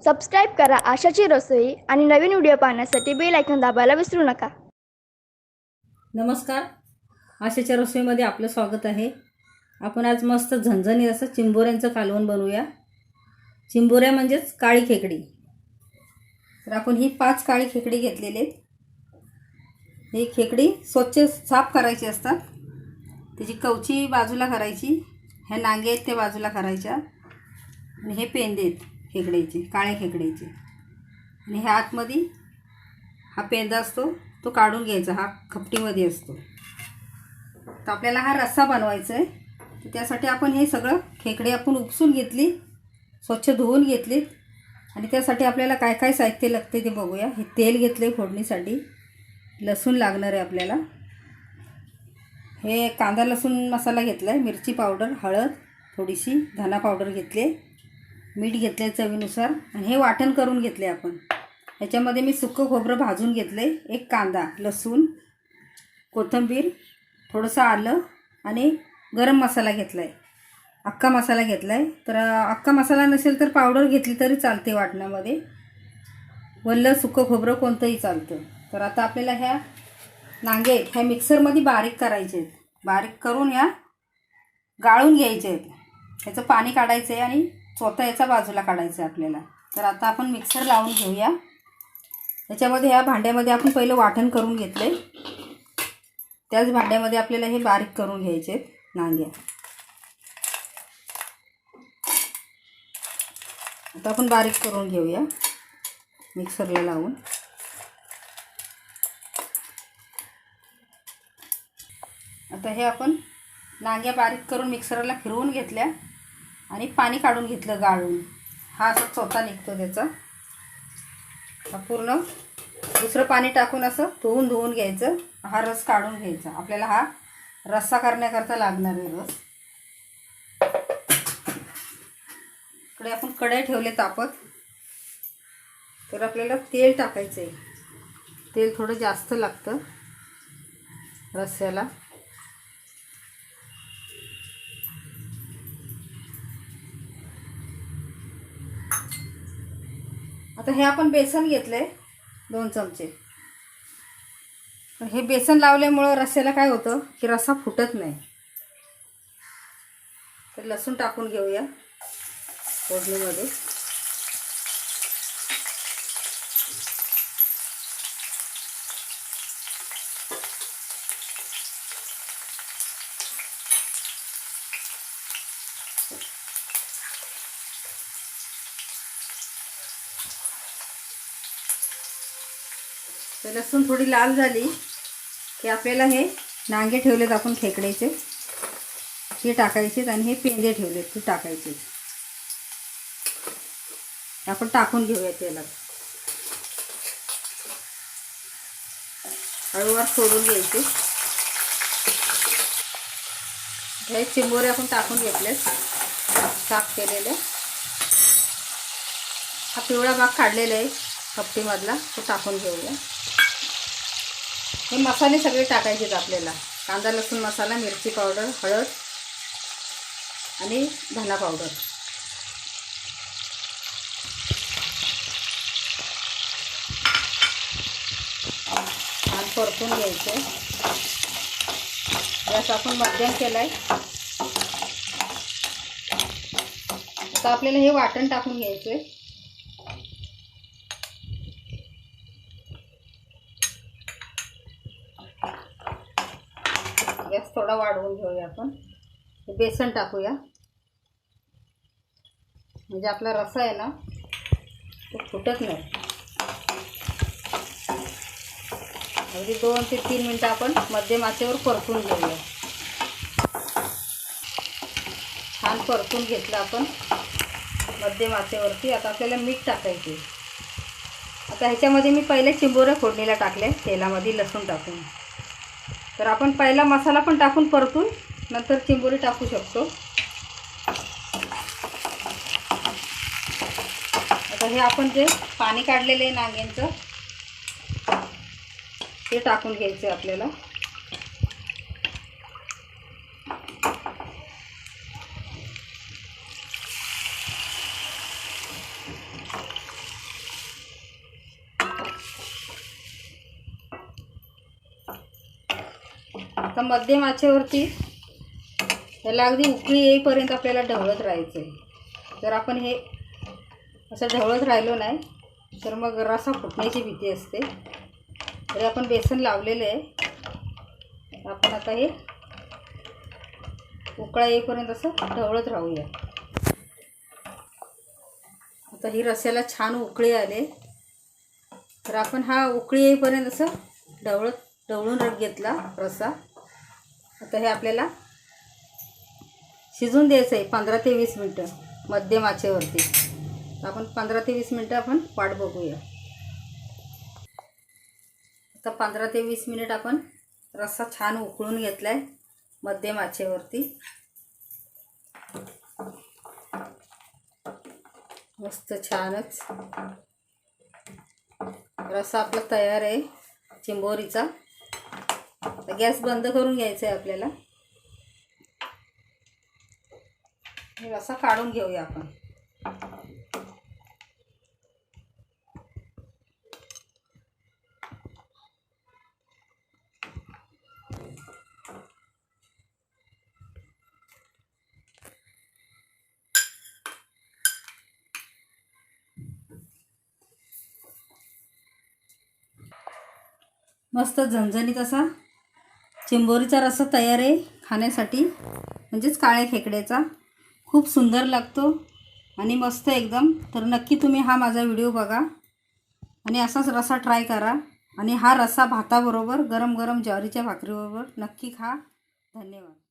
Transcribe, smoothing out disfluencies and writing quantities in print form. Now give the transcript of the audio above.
Subscribe करा आशाची रसोई आणि नवीन video पाहण्यासाठी बेल आयकॉन दाबायला विसरू नका। नमस्कार, आशाच्या रसोईमध्ये आपलं स्वागत आहे। आपण आज मस्त झणझणीत असं चिंबोऱ्यांचं कालवण बनवूया। चिंबोऱ्या म्हणजेच काळी खेकडी। तर आपण ही 5 काळी खेकडी घेतलेले आहेत। ही खेकडी स्वच्छ साफ करायची असतात। त्याची कवची बाजूला करायची, हे नांगे आहेत ते बाजूला करायच्या आणि हे पेंदे आहेत खेकड्याचे, काळे खेकड्याचे। आणि ह्या आतमध्ये हा पेंदा असतो तो काढून घ्यायचा, हा खपटीमध्ये असतो। तर आपल्याला हा रस्सा बनवायचा आहे। तर त्यासाठी आपण हे सगळं खेकडे आपण उपसून घेतली, स्वच्छ धुवून घेतली आणि त्यासाठी आपल्याला काय काय साहित्य लागते ते बघूया। हे तेल घेतले फोडणीसाठी, लसूण लागणार आहे आपल्याला, हे कांदा लसूण मसाला घेतला आहे, मिरची पावडर, हळद थोडीशी, धना पावडर घेतले, मीठ घेतले चवीनुसार आणि हे वाटण करून घेतले आपण। याच्यामध्ये मी सुक्कं खोबरं भाजून घेतले, एक कांदा, लसूण, कोथिंबीर, थोडंसं आलं आणि गरम मसाला घेतला आहे, अख्खा मसाला घेतला आहे। तर अख्खा मसाला नसेल तर पावडर घेतली तरी चालते वाटणामध्ये, वल्लं सुक्कं खोबरं कोणतंही चालतं। तर आता आपल्याला ह्या नांगे ह्या मिक्सरमध्ये बारीक करायचे आहेत, बारीक करून ह्या गाळून घ्यायचे आहेत। ह्याचं पाणी काढायचं आहे आणि चोथा याचा बाजूला काढायचं आहे आपल्याला। तर आता आपण मिक्सर लावून घेऊया। याच्यामध्ये ह्या भांड्यामध्ये आपण पहिलं वाटण करून घेतले, त्याच भांड्यामध्ये आपल्याला हे बारीक करून घ्यायचे आहेत नांग्या। आता आपण बारीक करून घेऊया मिक्सरला लावून। आता हे आपण नांग्या बारीक करून मिक्सरला फिरवून घेतल्या आणि पाणी काढून घेतलं गाळून। हा असा चोथा निघतो त्याचा, हा पूर्ण दुसरं पाणी टाकून असं धुवून घ्यायचं, हा रस काढून घ्यायचा। आपल्याला हा रस्सा करण्याकरता लागणार आहे रस। इकडे आपण कढई ठेवले तापत, तर आपल्याला तेल टाकायचं आहे। तेल थोडं जास्त लागतं रस्स्याला। आता हे आपण बेसन घेतले 2 चमचे। हे बेसन लावल्यामुळं रस्स्याला काय होतं की रस्सा फुटत नाही। तर लसूण टाकून घेऊया फोडणीमध्ये। तर लसूण थोडी लाल झाली की आपल्याला हे नांगे ठेवलेत आपण खेकड्याचे, हे टाकायचे आणि हे पेंदे ठेवलेत ते टाकायचे। आपण टाकून घेऊया तेलात, हळूवार सोडून घ्यायचे। हे चिंबोरे आपण टाकून घेतलेत साफ केलेले। हा पिवळा भाग काढलेला आहे कपटीमधला, तो टाकून घेऊया। हे मसाले सगळे टाकायचे आपल्याला, कांदा लसूण मसाला, मिरची पावडर, हळद आणि धना पावडर। छान परतून घ्यायचं। गॅस आपण मध्यम केला आहे। आता आपल्याला हे वाटण टाकून घ्यायचं आहे। गॅस थोडा वाढवून घेऊया आपण। बेसन टाकूया, म्हणजे आपला रस्सा आहे ना तो फुटत नाही। अगदी 2 ते 3 मिनटं आपण मध्यम आचेवर परतून घेऊया। छान परतून घेतलं आपण मध्यम आचेवरती। आता आपल्याला मीठ टाकायचे। आता ह्याच्यामध्ये मी पहिले चिंबोरे फोडणीला टाकले तेलामध्ये लसूण टाकून। तर आपण पहिला मसाला पण टाकून परतून नंतर चिंबोरी टाकू शकतो। आता हे आपण जे पाणी काढलेलं आहे नांग्यांचं ते टाकून घ्यायचं आपल्याला। आता मध्यम आचेवरती त्याला अगदी उकळी येईपर्यंत आपल्याला ढवळत राहायचं आहे. जर आपण हे असं ढवळत राहिलो नाही तर मग रस्सा फुटण्याची भीती असते. तरी आपण बेसन लावलेलं आहे. आपण आता हे उकळा येईपर्यंत असं ढवळत राहूया. आता ही रस्स्याला छान उकळी आले तर आपण हा उकळी येईपर्यंत असं ढवळून घेतला रस्सा. आता हे आपल्याला शिजून द्यायचं आहे 15 ते 20 मिनटं मध्यम आचेवरती. आपण 15 ते 20 मिनटं आपण वाट बघूया. आता 15 ते 20 मिनिट आपण रस्सा छान उकळून घेतला आहे मध्यम आचेवरती. मस्त छानच रस्सा आपला तयार आहे चिंबोरीचा. गॅस बंद करून घ्यायचा आहे आपल्याला. हे रस्सा काढून घेऊया आपण. मस्त झणझणीत असा चिंबोरीचा रस्सा तयार आहे खाण्यासाठी, म्हणजेच काळ्या खेकड्याचा. खूप सुंदर लागतो आणि मस्त एकदम. तर नक्की तुम्ही हा माझा व्हिडिओ बघा आणि असाच रस्सा ट्राय करा. आणि हा रस्सा भाताबरोबर गरम गरम ज्वारीच्या भाकरीबरोबर नक्की खा. धन्यवाद.